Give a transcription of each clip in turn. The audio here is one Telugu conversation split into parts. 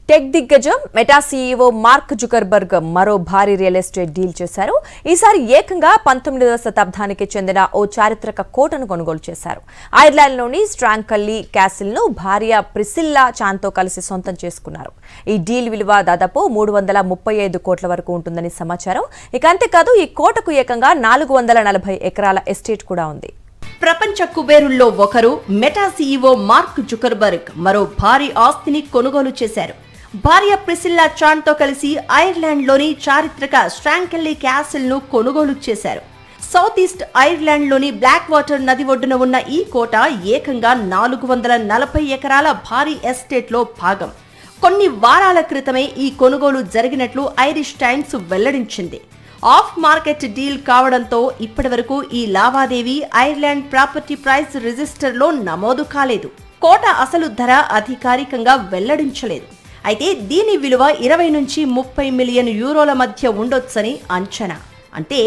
టెక్ దిగ్గజం మెటా సీఈఓ మార్క్ జుకర్బర్గ్ మరో భారీ రియల్ ఎస్టేట్ డీల్ చేశారు. ఈసారి ఏకంగా 19వ శతాబ్దానికి చెందిన ఓ చారిత్రక కోటను కొనుగోలు చేశారు. ఐర్లాండ్లోని స్ట్రాంకల్లీ క్యాసిల్ను భార్య ప్రిసిల్లా చాన్తో కలిసి సొంతం చేసుకున్నారు. ఈ డీల్ విలువ దాదాపు 335 కోట్ల వరకు ఉంటుందని సమాచారం. ఇక అంతేకాదు ఈ కోటకు ఏకంగా 440 ఎకరాల ఎస్టేట్ కూడా ఉంది. ప్రపంచ కుబేరుల్లో ఒకరు మెటా సీఈఓ మార్క్ జుకర్బర్గ్ మరో భారీ ఆస్తిని కొనుగోలు చేశారు. భార్య ప్రిసిల్లా చాన్తో కలిసి ఐర్లాండ్లోని చారిత్రక స్ట్రాంకెల్లీ క్యాసిల్ను కొనుగోలు చేశారు. సౌత్ ఈస్ట్ ఐర్లాండ్లోని బ్లాక్ వాటర్ నది ఒడ్డున ఉన్న ఈ కోట ఏకంగా 440 ఎకరాల భారీ ఎస్టేట్లో భాగం. కొన్ని వారాల క్రితమే ఈ కొనుగోలు జరిగినట్లు ఐరిష్ టైమ్స్ వెల్లడించింది. ఆఫ్ మార్కెట్ డీల్ కావడంతో ఇప్పటివరకు ఈ లావాదేవీ ఐర్లాండ్ ప్రాపర్టీ ప్రైస్ రిజిస్టర్లో నమోదు కాలేదు. కోట అసలు ధర అధికారికంగా వెల్లడించలేదు. అయితే దీని విలువ 20 నుంచి 30 మిలియన్ యూరోల మధ్య ఉండొచ్చని అంచనా. అంటే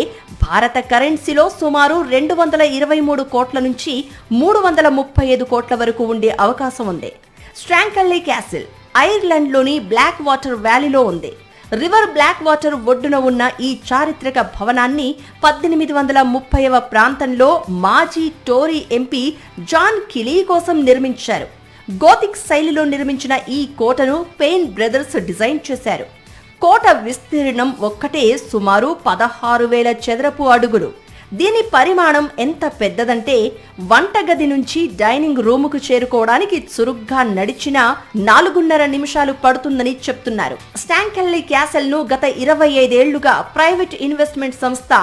భారత కరెన్సీలో సుమారు 223 కోట్ల నుంచి 335 కోట్ల వరకు ఉండే అవకాశం ఉంది. స్ట్రాంకల్లీ క్యాసిల్ ఐర్లాండ్లోని బ్లాక్ వాటర్ వ్యాలీలో ఉంది. రివర్ బ్లాక్ వాటర్ ఒడ్డున ఉన్న ఈ చారిత్రక భవనాన్ని 1830వ ప్రాంతంలో మాజీ టోరీ ఎంపీ జాన్ కిలీ కోసం నిర్మించారు. గోతిక్ శైలిలో నిర్మించిన ఈ కోటను పెయిన్ బ్రదర్స్ డిజైన్ చేశారు. కోట విస్తీర్ణం ఒక్కటే సుమారు 16,000 చదరపు అడుగులు. దీని పరిమాణం ఎంత పెద్దదంటే వంటగది నుంచి డైనింగ్ రూముకు చేరుకోవడానికి చురుగ్గా నడిచినా 4.5 నిమిషాలు పడుతుందని చెప్తున్నారు. స్ట్రాంకెల్లీ క్యాసిల్ ను గత 25 ఏళ్లుగా ప్రైవేట్ ఇన్వెస్ట్మెంట్ సంస్థ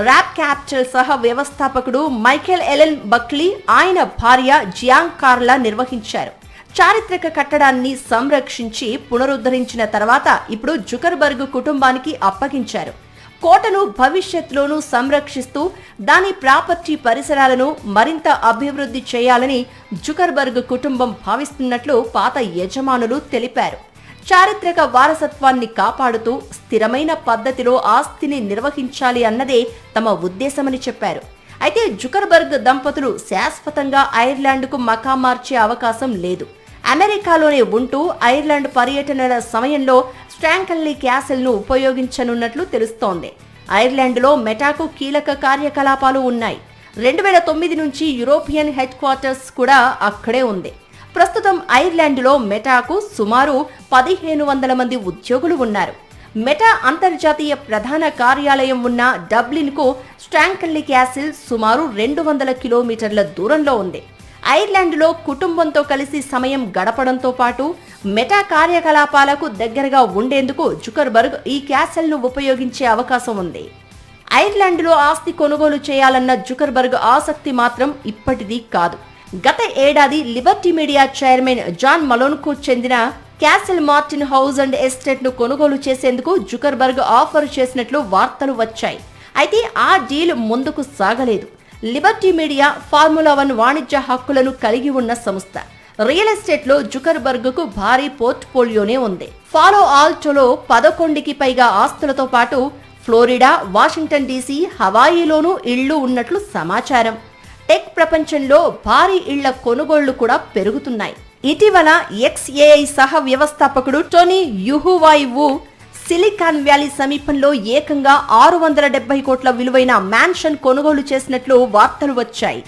ర్యాప్ క్యాపిటల్ సహ వ్యవస్థాపకుడు మైఖేల్ ఎలెన్ బక్లీ, ఆయన భార్య జియాంగ్ కార్లా నిర్వహించారు. చారిత్రక కట్టడాన్ని సంరక్షించి పునరుద్ధరించిన తర్వాత ఇప్పుడు జుకర్బర్గ్ కుటుంబానికి అప్పగించారు. కోటను భవిష్యత్తులోనూ సంరక్షిస్తూ దాని ప్రాపర్టీ పరిసరాలను మరింత అభివృద్ధి చేయాలని జుకర్బర్గ్ కుటుంబం భావిస్తున్నట్లు పాత యజమానులు తెలిపారు. చారిత్రక వారసత్వాన్ని కాపాడుతూ స్థిరమైన పద్ధతిలో ఆస్తిని నిర్వహించాలి అన్నదే తమ ఉద్దేశమని చెప్పారు. అయితే జుకర్బర్గ్ దంపతులు శాశ్వతంగా ఐర్లాండ్కు మకా మార్చే అవకాశం లేదు. అమెరికాలోనే ఉంటూ ఐర్లాండ్ పర్యటనల సమయంలో స్ట్రాంకెల్లీ క్యాసిల్ను ఉపయోగించనున్నట్లు తెలుస్తోంది. ఐర్లాండ్లో మెటాకు కీలక కార్యకలాపాలు ఉన్నాయి. 2009 నుంచి యూరోపియన్ హెడ్ క్వార్టర్స్ కూడా అక్కడే ఉంది. ప్రస్తుతం ఐర్లాండ్లో మెటాకు సుమారు 1500 మంది ఉద్యోగులు ఉన్నారు. మెటా అంతర్జాతీయ ప్రధాన కార్యాలయం ఉన్న డబ్లిన్కు స్ట్రాంకెల్లీ క్యాసిల్ సుమారు 200 కిలోమీటర్ల దూరంలో ఉంది. ఐర్లాండ్లో కుటుంబంతో కలిసి సమయం గడపడంతో పాటు మెటా కార్యకలాపాలకు దగ్గరగా ఉండేందుకు జుకర్బర్గ్ ఈ క్యాసిల్ను ఉపయోగించే అవకాశం ఉంది. ఐర్లాండ్లో ఆస్తి కొనుగోలు చేయాలన్న జుకర్బర్గ్ ఆసక్తి మాత్రం ఇప్పటిది కాదు. గత ఏడాది లిబర్టీ మీడియా చైర్మన్ జాన్ మలోన్కు చెందిన castle Martin house and estate ను కొనుగోలు చేసేందుకు జుకర్బర్గ్ ఆఫర్ చేసినట్లు వార్తలు వచ్చాయి. అయితే ఆ డీల్ ముందుకు సాగలేదు. లిబర్టీ మీడియా ఫార్ములా 1 వాణిజ్య హక్కులను కలిగి ఉన్న సంస్థ. రియల్ ఎస్టేట్ లో జుకర్బర్గ్కు భారీ పోర్ట్ఫోలియోనే ఉంది. ఫాలో ఆల్టోలో 11కి పైగా ఆస్తులతో పాటు ఫ్లోరిడా, వాషింగ్టన్ డీసీ, హవాయిలోనూ ఇళ్లు ఉన్నట్లు సమాచారం. టెక్ ప్రపంచంలో భారీ ఇళ్ల కొనుగోళ్లు కూడా పెరుగుతున్నాయి. ఇటీవల XAI సహ వ్యవస్థాపకుడు టోనీ యుహువాయ్ వు సిలికాన్ వ్యాలీ సమీపంలో ఏకంగా 670 కోట్ల విలువైన మ్యాన్షన్ కొనుగోలు చేసినట్లు వార్తలు వచ్చాయి.